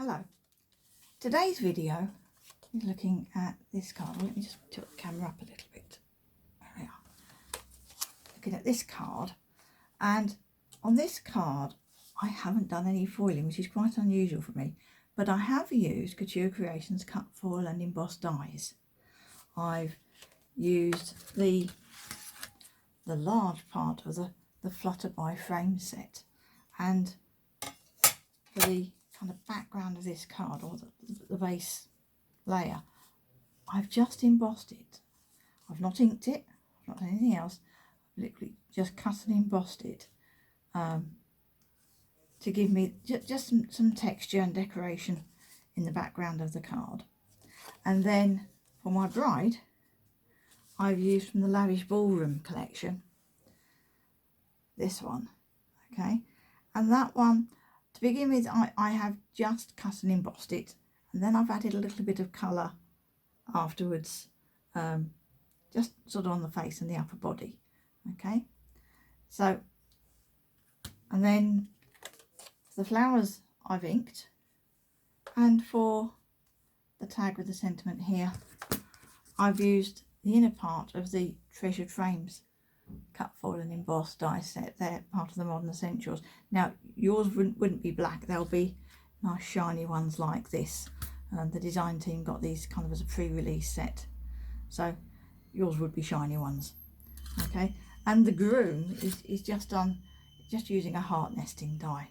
Hello. Today's video is looking at this card. Let me just tilt the camera up a little bit. There we are. Looking at this card, and on this card I haven't done any foiling, which is quite unusual for me, but I have used Couture Creations cut foil and embossed dies. I've used the large part of the Flutter by frame set, and for the kind of background of this card, or the base layer, I've just embossed it. I've not inked it, I've not done anything else. I've literally just cut and embossed it to give me just some texture and decoration in the background of the card. And then for my bride, I've used from the Lavish Ballroom collection this one, okay, and that one, to begin with, I have just cut and embossed it, and then I've added a little bit of colour afterwards, just sort of on the face and the upper body, okay. So, and then the flowers I've inked, and for the tag with the sentiment here, I've used the inner part of the Treasured Frames cut foil and embossed die set. They're part of the Modern Essentials. Now yours wouldn't be black, they'll be nice shiny ones like this. The design team got these kind of as a pre-release set, so yours would be shiny ones, okay. And the groom is just using a heart nesting die,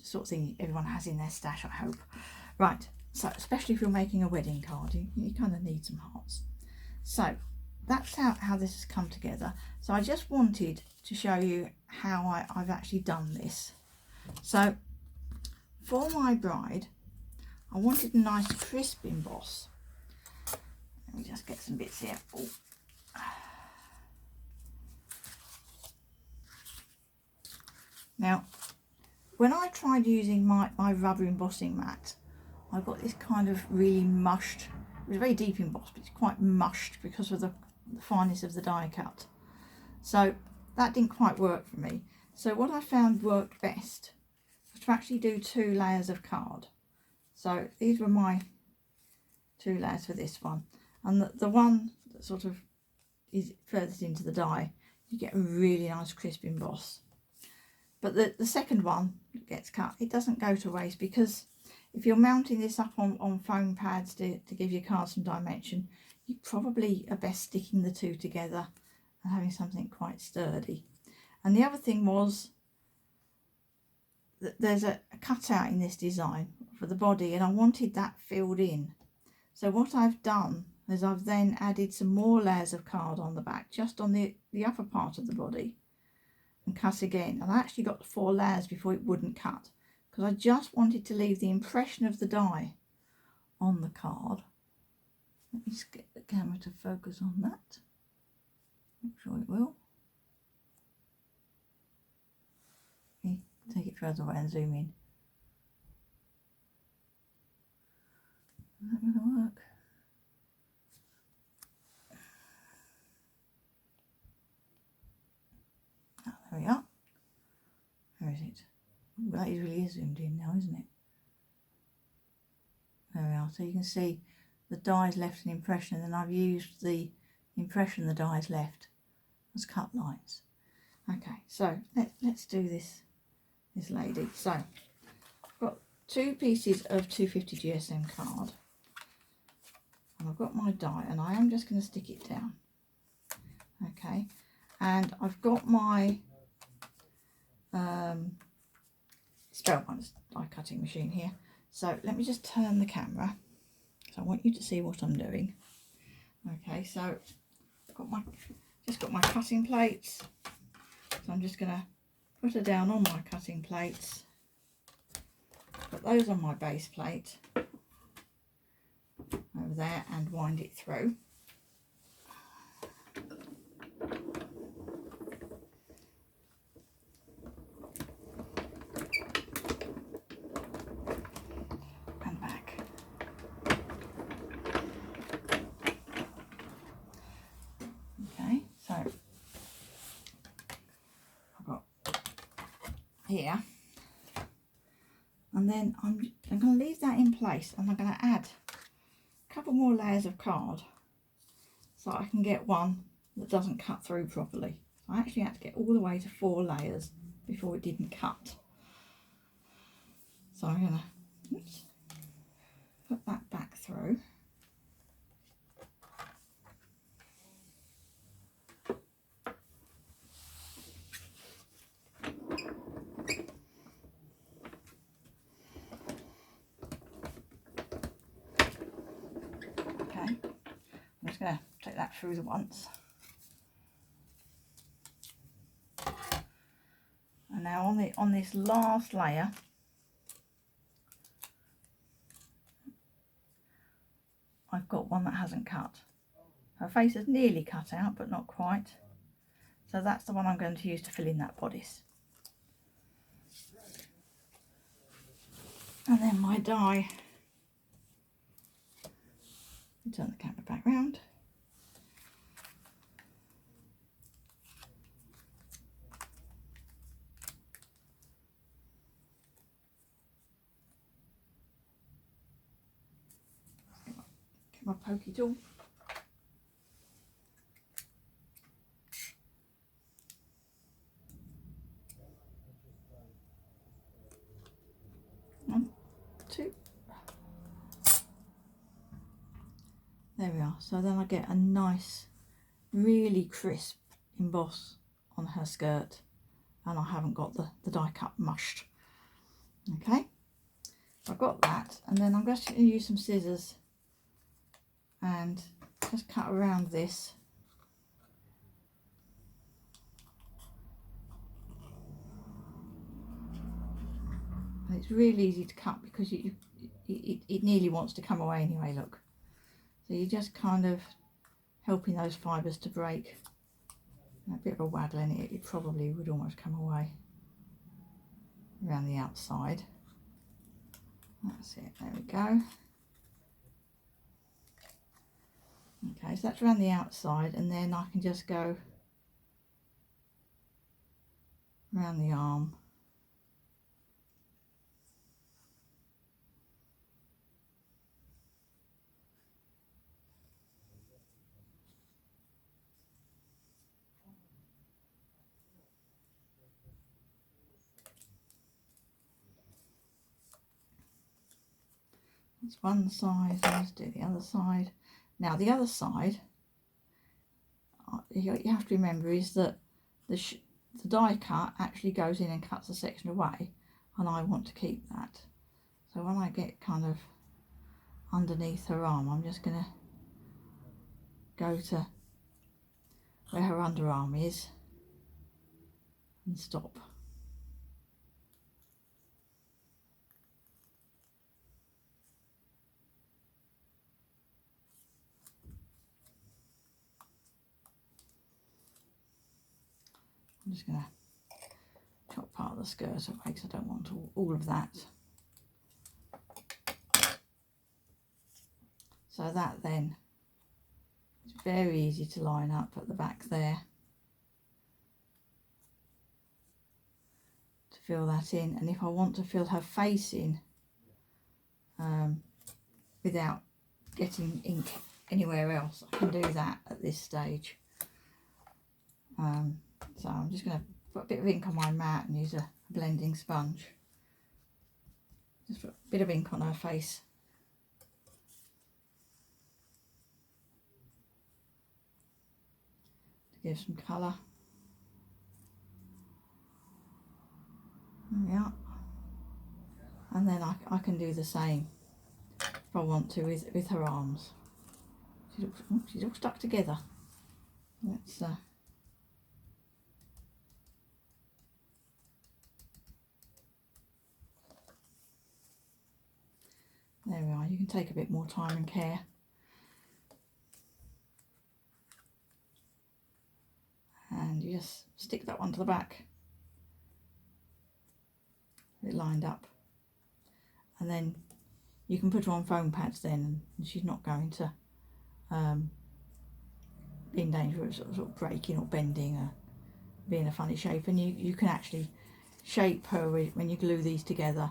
sort of thing everyone has in their stash, I hope. Right, so especially if you're making a wedding card, you kind of need some hearts. So that's how this has come together. So I just wanted to show you how I've actually done this. So for my bride, I wanted a nice crisp emboss. Let me just get some bits here. Oh. Now, when I tried using my rubber embossing mat, I got this kind of really mushed, it was a very deep emboss, but it's quite mushed because of the fineness of the die cut. So that didn't quite work for me. So what I found worked best was to actually do 2 layers of card. So these were my 2 layers for this one, and the one that sort of is furthest into the die, you get a really nice crisp emboss. But the second one that gets cut, it doesn't go to waste, because if you're mounting this up on foam pads to give your card some dimension, you probably are best sticking the 2 together and having something quite sturdy. And the other thing was that there's a cutout in this design for the body, and I wanted that filled in. So what I've done is I've then added some more layers of card on the back, just on the upper part of the body, and cut again. And I actually got 4 layers before it wouldn't cut, because I just wanted to leave the impression of the die on the card. Let me just get the camera to focus on that. Make sure it will. Okay, take it further away and zoom in. Is that going to work? Oh, there we are. Where is it? Ooh, that really is zoomed in now, isn't it? There we are. So you can see the die's left an impression, and then I've used the impression the die's left as cut lines. Okay, so let's do this lady. So I've got 2 pieces of 250 GSM card, and I've got my die, and I am just going to stick it down. Okay, and I've got my Spellbinders die cutting machine here. So let me just turn the camera, because I want you to see what I'm doing. Okay, so I've just got my cutting plates. So I'm just going to put her down on my cutting plates, put those on my base plate over there, and wind it through. Here, And then I'm going to leave that in place, and I'm going to add a couple more layers of card so I can get one that doesn't cut through properly. I actually had to get all the way to 4 layers before it didn't cut. So I'm going to put that back through. Okay, I'm just going to take that through the once. And now on this last layer, I've got one that hasn't cut. Her face is nearly cut out, but not quite. So that's the one I'm going to use to fill in that bodice. And then my die, turn the camera back round. Get my pokey tool. One, two. There we are. So then I get a nice, really crisp emboss on her skirt, and I haven't got the die cut mushed. Okay, I've got that, and then I'm just going to use some scissors and just cut around this. And it's really easy to cut because it nearly wants to come away anyway, look. So you're just kind of helping those fibres to break. And a bit of a waggle in it, it probably would almost come away around the outside. That's it, there we go. Okay, so that's around the outside, and then I can just go around the arm. That's one side, let's do the other side. Now the other side, you have to remember is that the die cut actually goes in and cuts a section away, and I want to keep that. So when I get kind of underneath her arm, I'm just going to go to where her underarm is and stop. I'm just going to chop part of the skirt away because I don't want all of that. So that then, it's very easy to line up at the back there to fill that in. And if I want to fill her face in without getting ink anywhere else, I can do that at this stage. So I'm just going to put a bit of ink on my mat and use a blending sponge. Just put a bit of ink on her face. To give some colour. There we are. And then I can do the same if I want to with her arms. She's all stuck together. Let's there we are. You can take a bit more time and care. And you just stick that one to the back. It lined up. And then you can put her on foam pads then, and she's not going to be in danger of sort of breaking or bending or being a funny shape. And you can actually shape her when you glue these together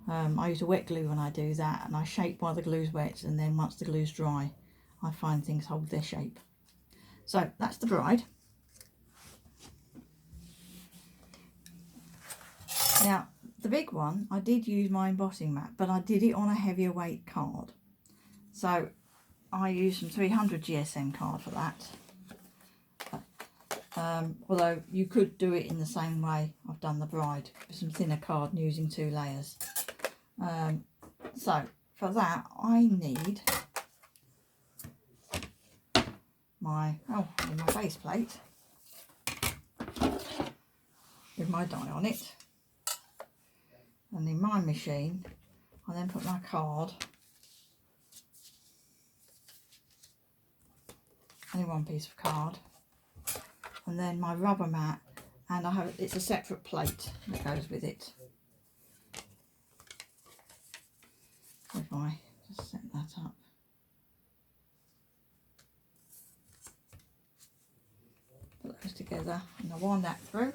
I use a wet glue when I do that, and I shape while the glue's wet, and then once the glue's dry I find things hold their shape. So that's the bride. Now the big one, I did use my embossing mat, but I did it on a heavier weight card. So I used some 300 GSM card for that. Although you could do it in the same way I've done the bride, with some thinner card and using 2 layers. So for that I need my base plate with my die on it, and in my machine I then put my card, only one piece of card, and then my rubber mat, and it's a separate plate that goes with it. If I just set that up, put those together, and I wind that through.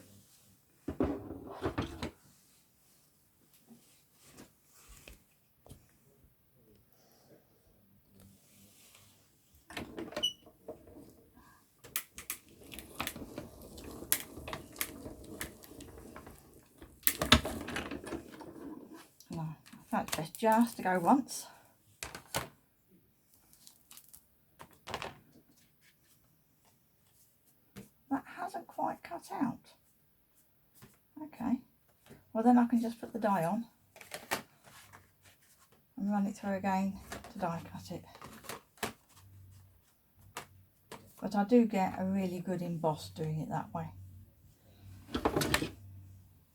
That's best just to go once. That hasn't quite cut out. Okay, well then I can just put the die on and run it through again to die cut it. But I do get a really good emboss doing it that way.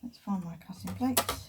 Let's find my cutting plates.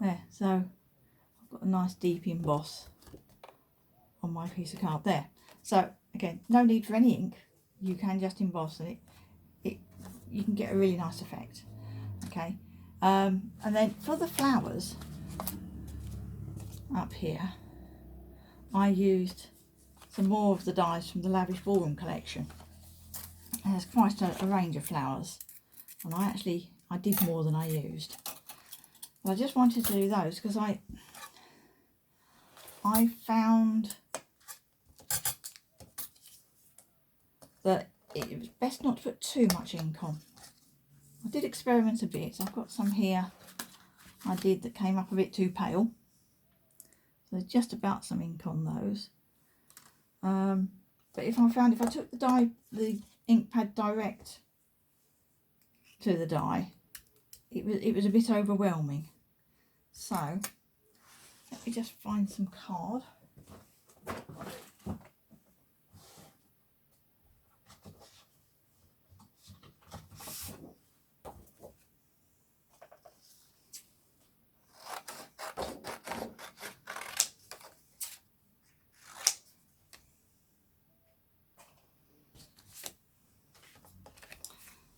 There, so I've got a nice deep emboss on my piece of card there. So again, no need for any ink, you can just emboss it. You can get a really nice effect. Okay, and then for the flowers up here, I used some more of the dies from the Lavish Ballroom collection. And there's quite a range of flowers, and I did more than I used. But I just wanted to do those because I found that it was best not to put too much ink on. I did experiment a bit. I've got some here I did that came up a bit too pale. So there's just about some ink on those. But if I took the ink pad direct to the die, it was a bit overwhelming. So let me just find some card.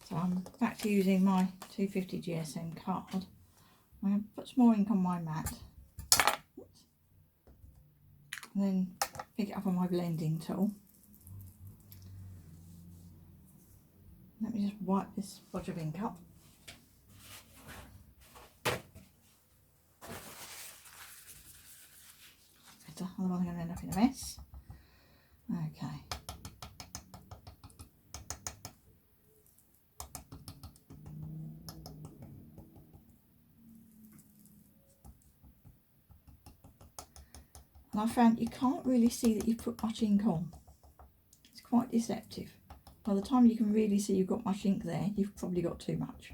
So I'm back to using my 250 GSM card. I'm going to put some more ink on my mat. Oops. And then pick it up on my blending tool. Let me just wipe this spot of ink up. Better, otherwise I'm going to end up in a mess. Okay. And I found you can't really see that you've put much ink on. It's quite deceptive. By the time you can really see you've got much ink there, you've probably got too much.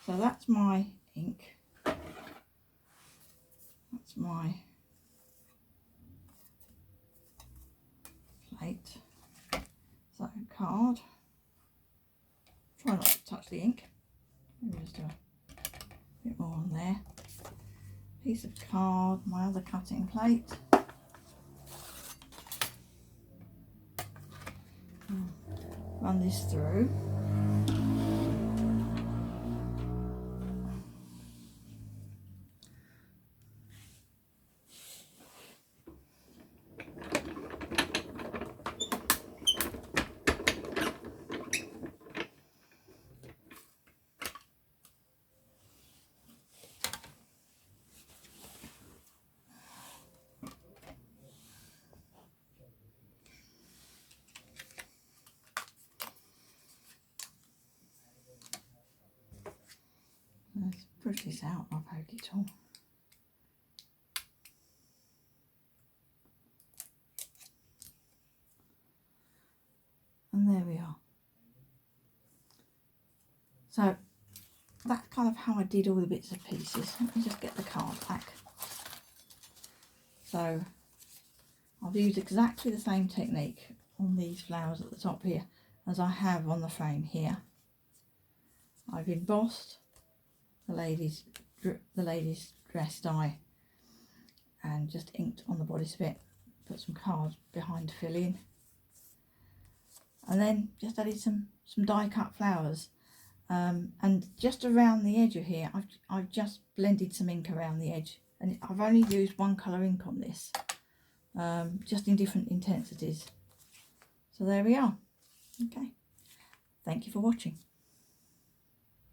So that's my ink. That's my plate. So card. Try not to touch the ink. Maybe just do a bit more on there. Piece of card, my other cutting plate. Run this through. Let's push this out, I'll poke it all. And there we are. So that's kind of how I did all the bits and pieces. Let me just get the card back. So I've used exactly the same technique on these flowers at the top here as I have on the frame here. I've embossed the lady's dress die and just inked on the bodice bit, put some cards behind to fill in, and then just added some die cut flowers, and just around the edge of here I've just blended some ink around the edge, and I've only used one colour ink on this, just in different intensities. So there we are. Okay, thank you for watching.